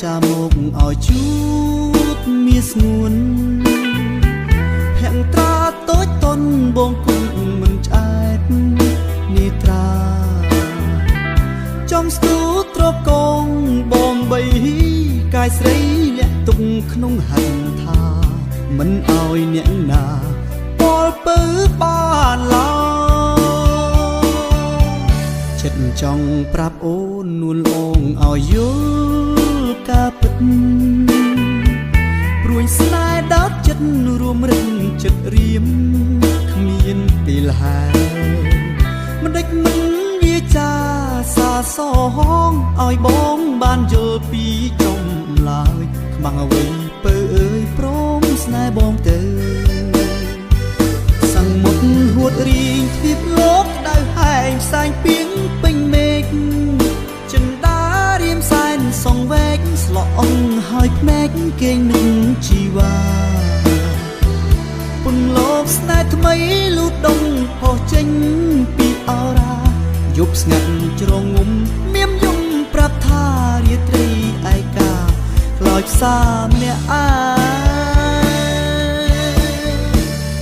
ចាមកឲ្យជួបមានស្ងួនភ័ង្ត្រាតូចតន់បងគុំមិនឆ្អែតនេត្រាចំស្ទូត្រកងបងបីកាយស្រីលាក់ទុកក្នុងហិនថាមិនឲ្យអ្នកណាពលពើបានឡើយចិត្តចង់ប្រាប់អូននួនអូងឲ្យយល់ការពិតព្រួយស្នេហ៍ដោតចិត្តរួមរឹងចិត្តរៀមគ្មានពេលហើយមិនដេចមិនវាចាសាសងឲ្យបងបានយល់ពីចំឡើយខ្មាំងអ្វីពើអើយព្រមស្នេហ៍បងទៅសង្មុតហួតរីងទ្វីបលោកដៅហែងផ្សែងពីងពេញមេឃចិនដារៀមសែនសងវែកស្លក់អងហើយភ្នែកគេងនឹងជីវ៉ាពុនលោកស្នេហ៍ថ្មីលូតដុំហោះចេញពីអរ៉ាយប់ស្ងាត់ជ្រងងុំមៀមយំប្រាប់ថារាត្រីឯកាខ្លោចផ្សាម្នាក់អា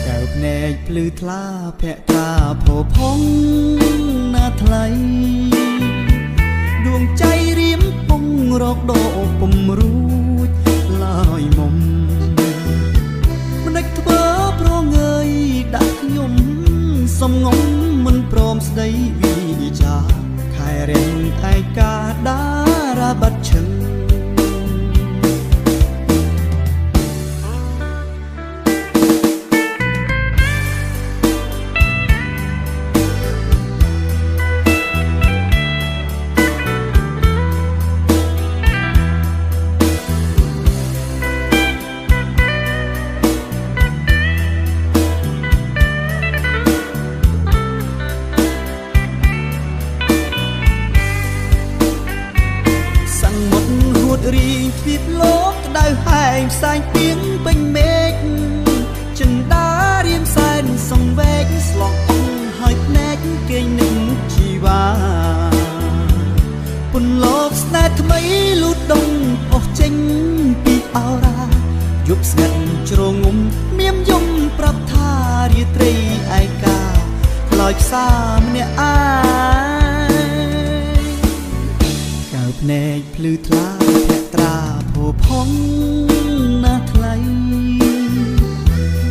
កែវភ្នែកភ្លឺថ្លាភ័ក្ត្រាផោផង់ណាថ្លៃដួងใจរៀមពងរកដកពុំរួចឡើយមុំមិនដេចធ្វើប្រងើយដាក់ខ្ញុំសំងំមិនព្រមស្ដីវិចាខែរៀងឯកាដារាបាត់ឈឹងរីងទ្វីបលោកដៅហែងផ្សែងពីងពេញមេឃចិនដារៀមសែនសងវែកស្លក់អងហើយភ្នែកគេងនឹងជីវ៉ាពុនលោកស្នេហ៍ថ្មីលូតដុំអស់ចេញពីអរ៉ាយប់ស្ងាត់ជ្រងងុំមៀមយំប្រាប់ថារាត្រីឯកាខ្លោចផ្សាម្នាក់អាកៅភ្នែកភ្លឺថ្លាត្រាផោផង់ណាថ្លៃ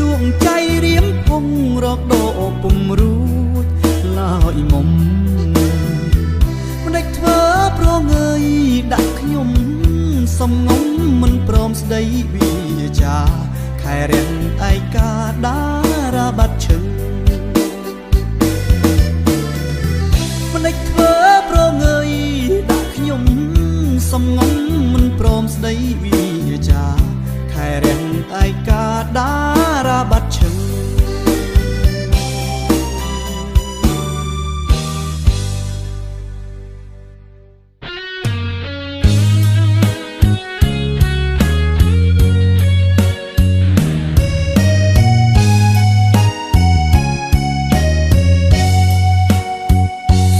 ដួងใจរៀមពងរកដកពុំរួចឡើយមុំមិនដេចធ្វើប្រងើយដាក់ខ្ញុំសំងំមិនព្រមស្ដីវិចាខែរៀងឯកាដារាបាត់ឈឹងមិនដេចធ្វើប្រងើយដាក់ខ្ញុំសំងំមិនព្រមស្ដីវិចាខែរៀងឯកាដារាបាត់ឈឹង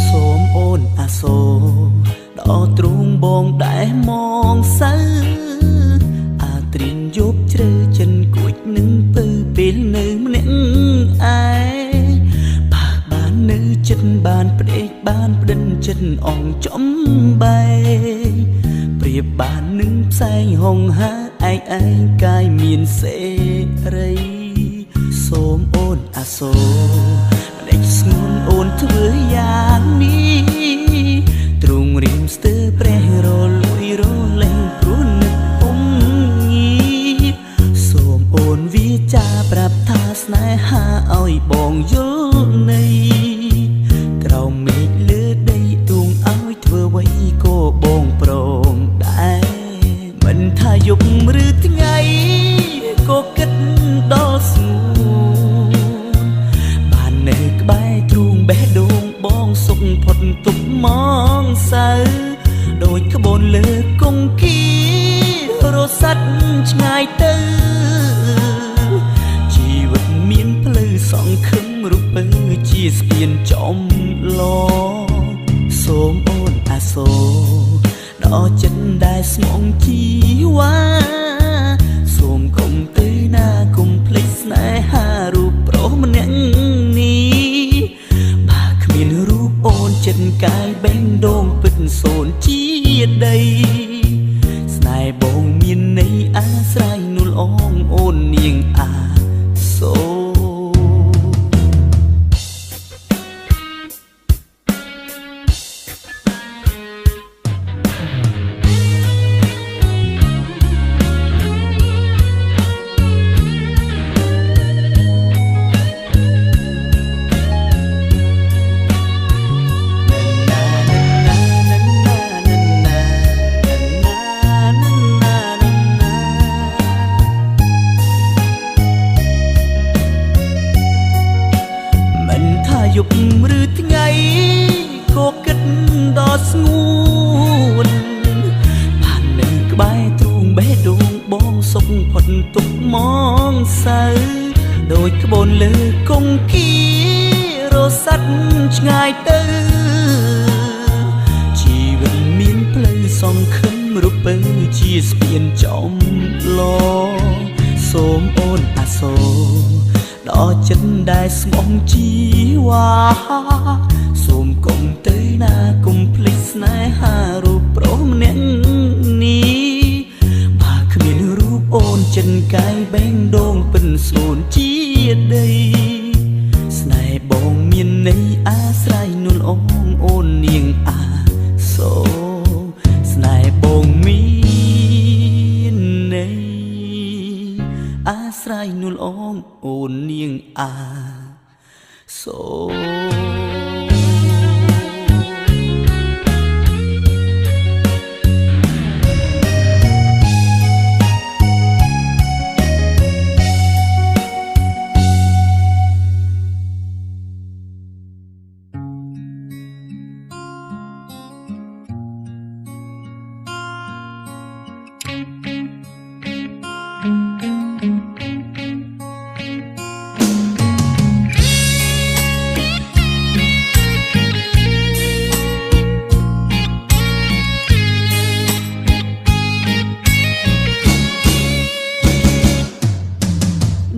សូមអូនអាសូដល់ទ្រូងបងដែលមងសៅអាត្រៀនយប់ជ្រៅចិនគួចនឹងពើពេលនៅម្នាក់ឯងបាននៅចិត្តបានផ្ដេកបានផ្ដិនចិត្តអងចំបែប្រៀបបាននឹងផ្សែងហងហាឯងឯងកាយមានសេរីសូមអូនអាសូរម្ដេចស្ងួនអូនធ្វើយ៉ាងនេះទ្រូងរៀមស្ទើរព្រះរលួយរលែងព្រោះនឹកអងងារសូមអូនវាចាប្រាប់ថាស្នេហាឲ្យបងយល់នៃក្រោមមេឃលើដីទួងឲ្យធ្វើអ្វីក៏បងព្រមដែរមិនថាយប់ឬថ្ងៃក៏គិតដល់ស្ងួនបាននៅក្បែរទ្រូងបេះដូងបងសុខផុតទុកមកសៅដូចក្បូនលើគង្គីរសាត់ឆ្ងាយទៅជីវិតមានផ្លូវសងខឹងរូបពើជាស្ពានចំឡសូមអូនអាសូរដល់ ចិត្តដែលស្មងជីវ៉ាសូមកុំទៅណាកុំភ្លេចស្នេហារូបប្រុសម្នាក់នេះបើគ្មានរូបអូនចិត្តកាយបេះដូងពិតសូនជាដីស្នេហ៍បងមានន័យអាស្រ័យនួលអងអូននាងអាសូយប់ឬថ្ងៃក៏គិតដល់ស្ងួនបាននៅក្បែរទ្រូងបេះដូងបងសុខផុតទុកមងសៅដូចក្បូនលើកុងគីរសាត់ឆ្ងាយទៅជីវិតមានផ្លូវសងខឹមរូបពើជាស្ពានចំឡសូមអូនអាសូដល់ចិត្តដែលស្មងជីវ៉ាសូមកុំទៅណាកុំភ្លេចស្នេហារូបប្រុសម្នាក់នេះបើគ្មានរូបអូនចិនកាយបេះដូងពិនសូនជាដីស្នេហ៍បងមានន័យអាស្រ័យនួលអងអូននាងអាសូស្នេហ៍បងមានន័យអាស្រ័យនួលអងអូននាងអាសូ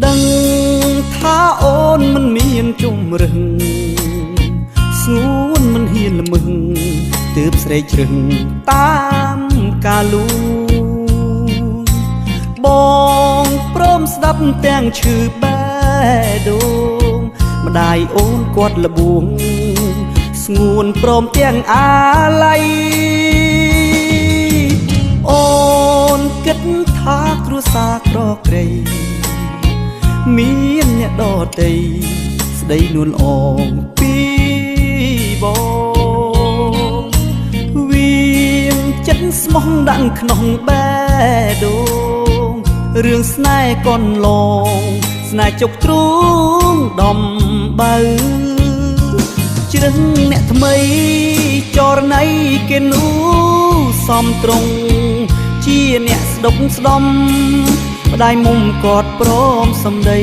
ដឹងថាអូនមិនមានជំរឹងស្ងួនមិនហ៊ានល្មឹងទើបស្រែកជ្រឹងតាមការលូបងព្រមស្ដាប់ទាំងឈឺបេះដូងម្ដាយអូនគាត់លបួងស្ងួនព្រមទាំងអាល័យអូនគិតថាគ្រួសារក្រក្រៃមានអ្នកដតីស្ដីនួនអងពីបងវាចិត្តស្មោះដាក់ក្នុងបេះដូងរឿងស្នេហ៍កូនឡងស្នេហ៍ចុកទ្រូងដំបៅជ្រឹងអ្នកថ្មីចរណៃគេនោះសំត្រង់ជាអ្នកស្ដុកស្ដំម្ដាយមុំគាត់ព្រមសំដី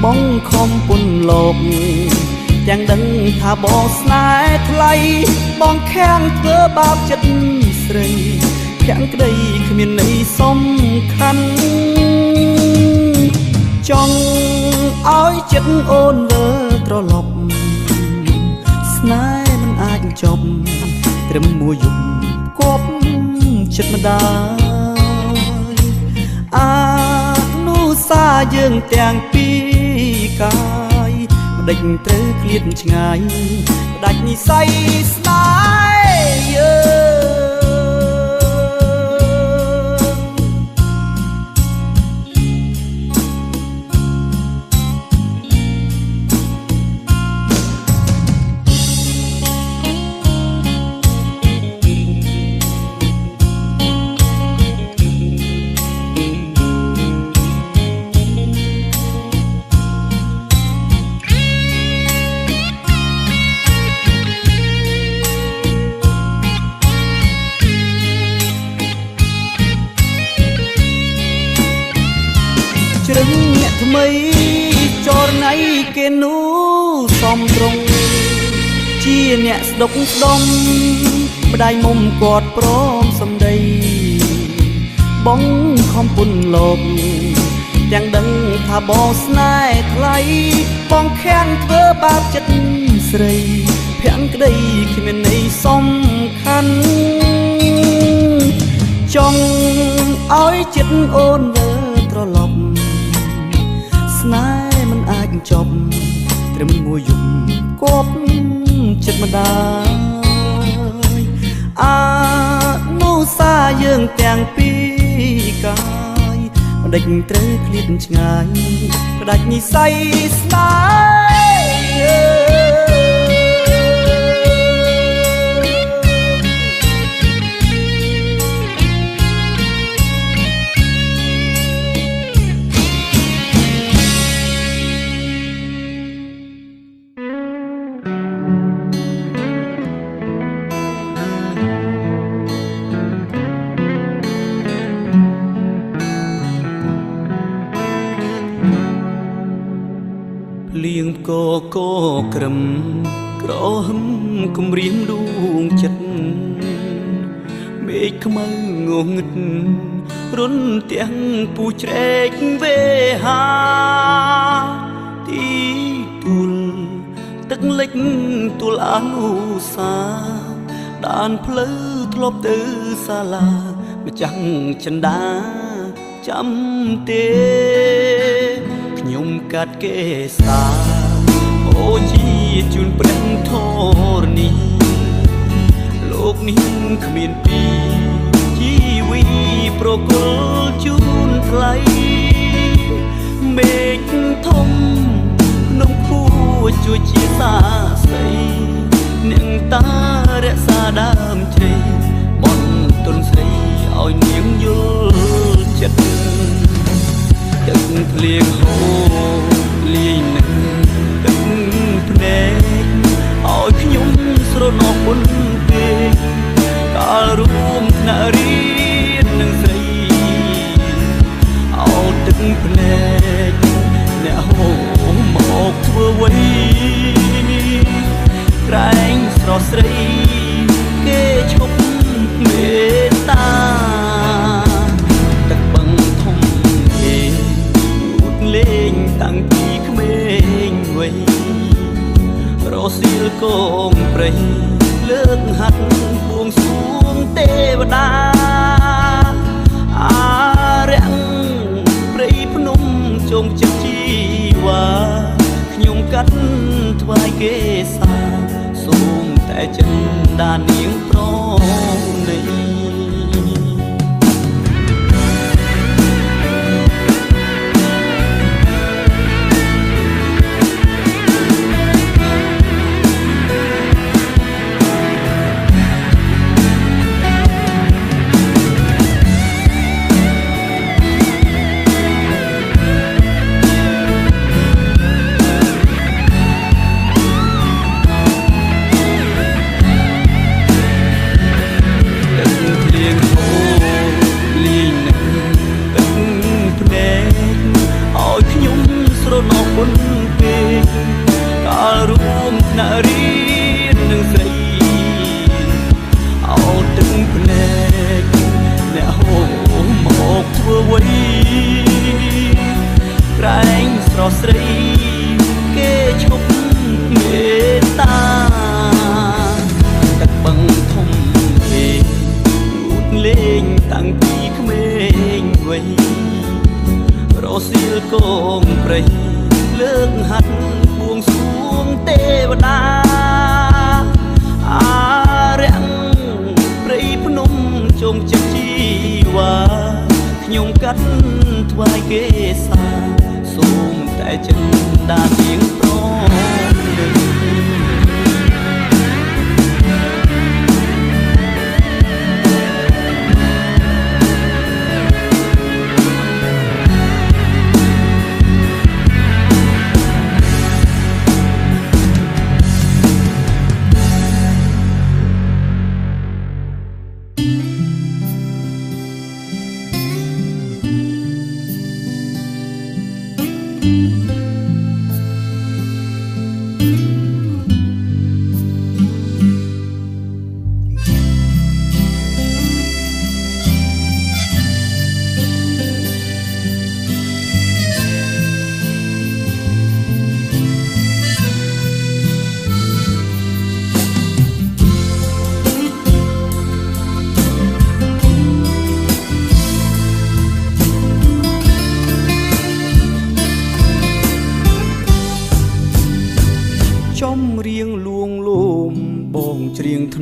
បងខំពុនលោកទាំងដឹងថាបងស្នេហ៍ថ្លៃបងខាំងធ្វើបាបចិត្តស្រីខាំងក្ដីគ្មានន័យសំខាន់ចង់ឲ្យចិត្តអូនវើត្រឡប់ស្នេហ៍មិនអាចចប់ត្រឹមមួយយប់គប់ចិត្តម្ដាយអានុសាយើងទាំងពីរកាយម្ដេចត្រូវឃ្លាតឆ្ងាយផ្ដាច់និស្ស័យស្នេហ៍យើងជ្រឹងអ្នកថ្មីចរណៃគេនោះសំត្រង់ជាអ្នកស្ដុកស្ដំ ម្ដាយមុំគាត់ព្រមសំដីបងខំពុនលោកទាំងដឹងថាបងស្នេហ៍ថ្លៃបងខាំងធ្វើបាបចិត្តស្រីភាំងក្តីគ្មានន័យសំខាន់ចង់ឲ្យចិត្តអូនវិលត្រឡប់ស្នេហ៍មិនអាចចប់ត្រឹមមួយយប់គប់ចិត្តម្ដាយអានោះសាយើងទាំងពីរកាយមិនដេចត្រូវឃ្លាតឆ្ងាយផ្ដាច់និស្ស័យស្នេហ៍លៀងកកក្រឹមក្រហឹមគំរាមដួងចិត្តមេឃខ្មៅងងឹតរុនទាំងពូជ្រែកវេហាទីទួលទឹកលិចទួលអនុសាដានផ្លូវធ្លាប់ទៅសាលាម្ចាំងចិន្តាចាំទេខ្ញុំកាត់គេសាអូជាជូនព្រះធរណីលោកនេះគ្មានពីជីវីប្រគល់ជូនថ្លៃមេឃធំក្នុងគួជួយជាសាស្រីនាងតារក្សាដើមជ្រៃបនទុនស្រីឲ្យនាងយល់ចិត្តទឹកភ្លៀងហូរលាយនឹងទឹកភ្នែកឲ្យខ្ញុំស្រណោះមុនពេកកាលរួមថ្នាក់រៀននឹងស្រីឲ្យទឹកភ្នែកអ្នកហូរមកធ្វើអ្វីក្រែងស្រស់ស្រីគេឈប់មេត្តាលេងតាំងពីក្មេងវ័យរសៀលកងព្រៃលើកហាត់បួងសួងទេវតាអារាំងព្រៃភ្នំជងចិត្តជីវ៉ាខ្ញុំកាត់ថ្វាយគេសាសូមតែចិនដានាងប្រណីស្រីគេឈប់មេត្តាទឹកបឹងធំពេកងូតលេងតាំងពីក្មេងវ័យរសៀលកងព្រៃលើកហាត់បួងសួងទេវតាអារាំងព្រៃភ្នំជងចិត្តជីវ៉ាខ្ញុំកាត់ថ្វាយគេសាសូមតែចិនដានាងប្រណី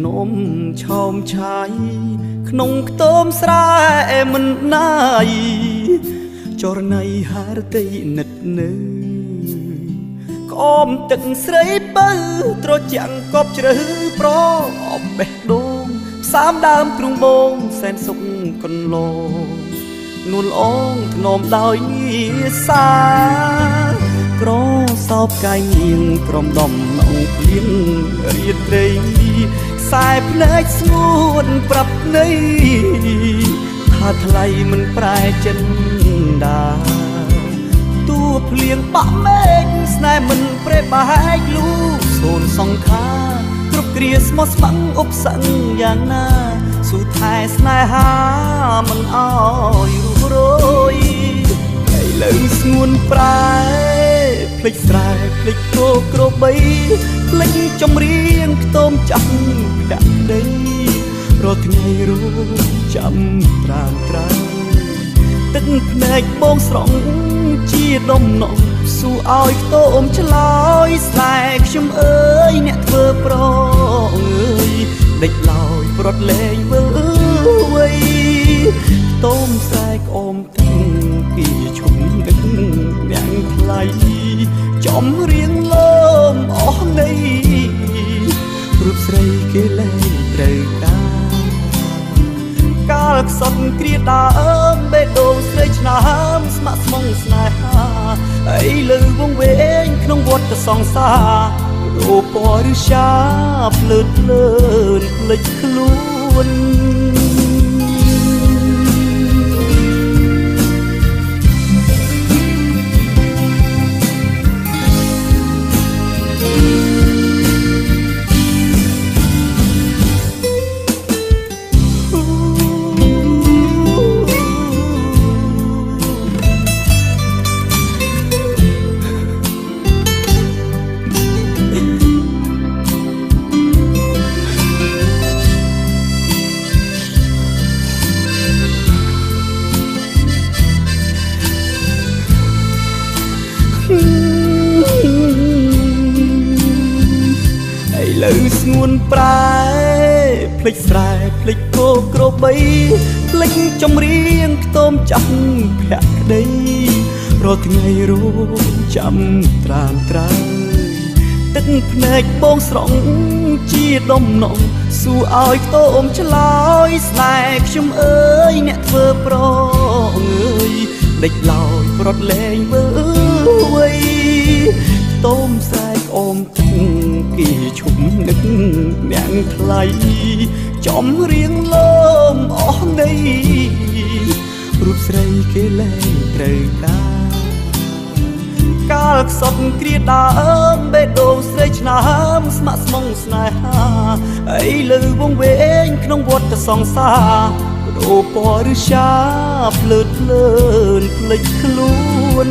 ភ្នំឆោមឆាយក្នុងខ្ទមស្រែមិនណាយចរណៃហារតីនិតនៅក្អមទឹកស្រីបើត្រជាក់កប់ជ្រៅប្រអបបេះដូងផ្សាមដើមទ្រូងបងសែនសុខកន្លងនួនអងធ្នមដោយងារសាក្រសោបកាយញៀងក្រុមដំណងភ្លៀងរៀតត្រីខ្សែភ្នែកស្ងួនប្រាប់ន័យថាថ្លៃមិនប្រែចិនដាតួភ្លៀងបាក់មេឃស្នេហ៍មិនប្រេបែកលូសូនសង្ខាគ្រប់គ្រាស្មោះស្ម័គ្រឧបសង្ឃយ៉ាងណាស៊ូថែស្នេហាមិនអោយរួសរយឥឡូវស្ងួនប្រែភ្លេចស្រែភ្លេចគោក្របីភ្លេចចម្រៀងខ្ទមចាំដាក់ដីរាល់ថ្ងៃរងចាំត្រាំត្រាំទឹកភ្នែកបងស្រង់ជាដំណងស៊ូឲ្យខ្ទមឆ្លើយស្នេហ៍ខ្ញុំអើយអ្នកធ្វើប្រងអើយដេចឡើយប្រត់លែងវើវៃខ្ទមស្រែក្អមទឹកគីឈុំទឹកយ៉ាងថ្លៃចំរៀងលើមអស់នៃរូបស្រីគេលែងត្រូវកាលខ្សត់គ្រាដើមបេះដូងស្រីឆ្នើមស្ម័គ្រស្មងស្នេហាអីលើវងវែងក្នុងវត្តសង្សាររូបពណ៌ឬសាភ្លើតភ្លើនភ្លេចខ្លួនឥឡូវស្ងួនប្រែភ្លេចស្រែភ្លេចគោក្របីភ្លេចចម្រៀងខ្ទមចាំភក្តីរាល់ថ្ងៃរងចាំត្រាំត្រើយទឹកភ្នែកបងស្រង់ជាដំណងស៊ូឲ្យខ្ទមឆ្លើយស្នេហ៍ខ្ញុំអើយអ្នកធ្វើប្រងអើយដេចឡើយប្រត់លែងវើវៃខ្ទមស្រែក្អមទឹកគីឈុំនឹកយ៉ាងថ្លៃចំរៀងលើមអស់នៃរូបស្រីគេលែងត្រូវកាលខ្សត់គ្រាដើមបេះដូងស្រីឆ្នើមស្ម័គ្រស្មងស្នេហាអីលើវងវែងក្នុងវត្តសង្សាររូបពណ៌ឬសាភ្លើតភ្លើនភ្លេចខ្លួន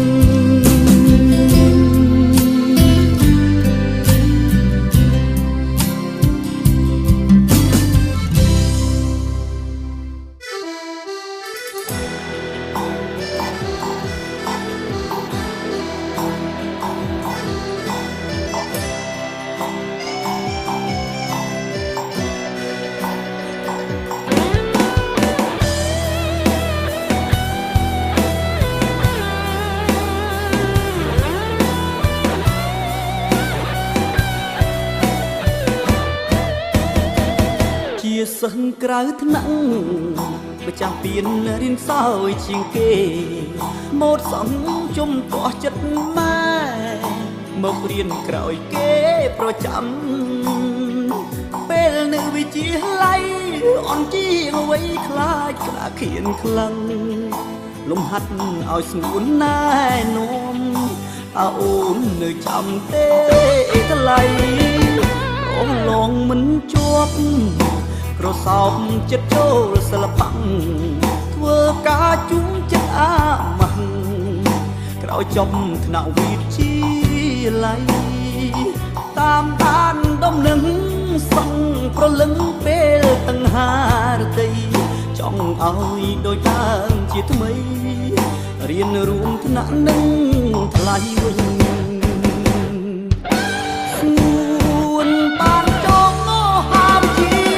សិស្សក្រៅថ្នាក់ម្ចាស់ពៀនរៀនសោយជាងគេម៉ូតសំជុំទាស់ចិត្តម៉ែមករៀនក្រោយគេប្រចាំពេលនៅវិទ្យាល័យអន់ជាងអ្វីខ្លាចក្តារខៀនខ្លាំងលំហាត់ឲ្យស្ងួនណែនាំតើអូននៅចាំទេថ្លៃអូនឡងមិនជាប់ក្រសោបចិត្តចូលសិល្បៈធ្វើការជុំចិត្តអាម៉ាស់ក្រោយចប់ថ្នាក់វិទ្យាល័យតាមដានដំណឹងសងប្រលឹងពេលតង្ហារតីចង់ឲ្យដូចដើមជាថ្មីរៀនរួមថ្នាក់នឹងថ្លៃវិញស្ងួនបានចង់ហាមជា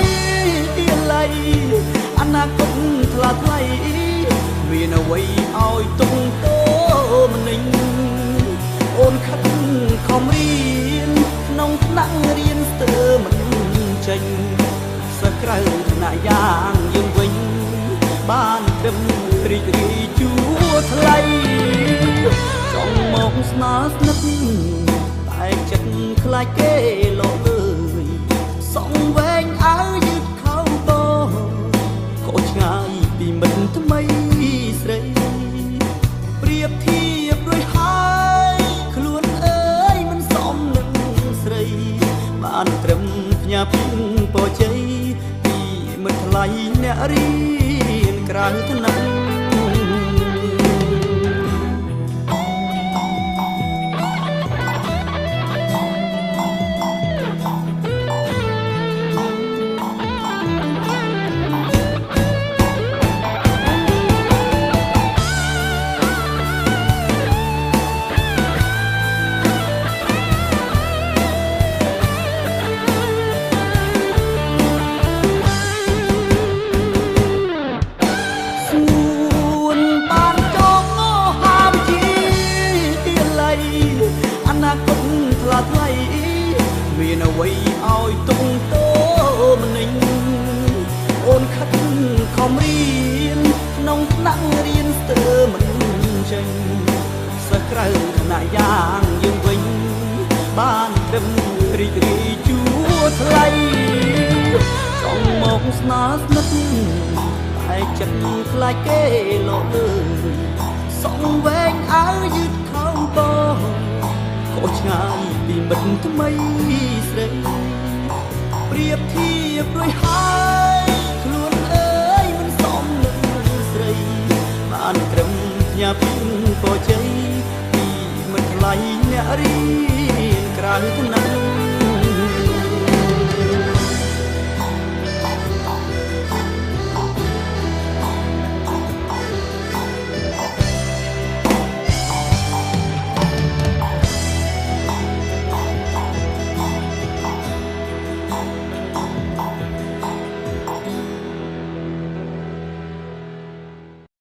ថ្លាថ្លៃមានអ្វីឲ្យទុំតោម្នេញអូនខិតខំរៀនក្នុងថ្នាក់រៀនស្ទើរមិនចេញសិស្សក្រៅថ្នាក់យ៉ាងយើងវិញបានត្រឹមរីករាយជួថ្លៃចង់មកស្នើស្និទ្ធតែចិត្តខ្លាចគេលោកអើយសងវែងអើយឺតខោបោខុសឆ្ងាយពីមិត្តថ្មីស្រីប្រៀបធៀបដោយហើយខ្លួនអើយមិនសមនឹងស្រីបានត្រឹមផ្ញើពីពរជ័យពីមិត្តថ្លៃអ្នករៀនក្រៅថ្នាក់មានអ្វីឲ្យទុំតោម្នេញអូនខិតខំរៀនក្នុងថ្នាក់រៀនស្ទើរមិនចេញសិស្សក្រៅថ្នាក់យ៉ាងយើងវិញបានត្រឹមរីករាយជួថ្លៃចង់មកស្នើស្និទ្ធតែចិត្តខ្លាចគេលោកអើយសងវែងអើយឺតខោបោខុសឆ្ងាយពីមិត្តថ្មីស្រីប្រៀបធៀបដោយហើយខ្លួនអើយមិនសមនឹងស្រីបានត្រឹមផ្ញើពីពរជ័យពីមិត្តថ្លៃអ្នករៀនក្រៅថ្នាក់